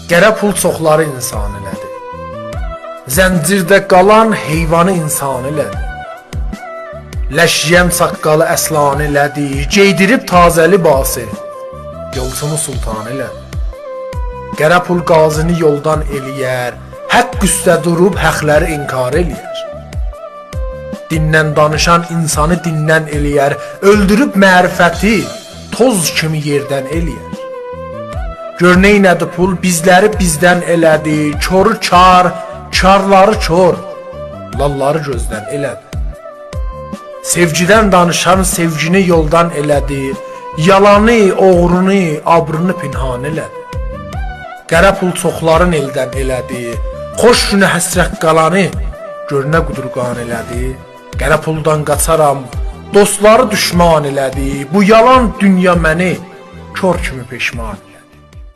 Qərə pul çoxları insan elədi. Zəncirdə qalan heyvanı insan elədi. Ləşyəm saqqalı əslan elədi, geydirib tazə libası, yolçunu sultan elədi. Qərə pul qazını yoldan eləyər, haqq üstə durub həqləri inkar eləyər. Dindən danışan insanı dindən eləyər, öldürüb mərifəti toz kimi yerdən eləyər. Gör neynədi pul, bizləri bizdən elədi, çoru kar, karları kor, lalları gözdən elədi. Sevgidən danışan sevgini yoldan elədi, yalanı, oğrunu, abrını pinhan elədi. Qərə pul çoxların eldən elədi, xoş günə həsrət qalanı görünə qudurqan elədi. Qərə puldan qaçaram, dostları düşman elədi, bu yalan dünya məni kör kimi peşman.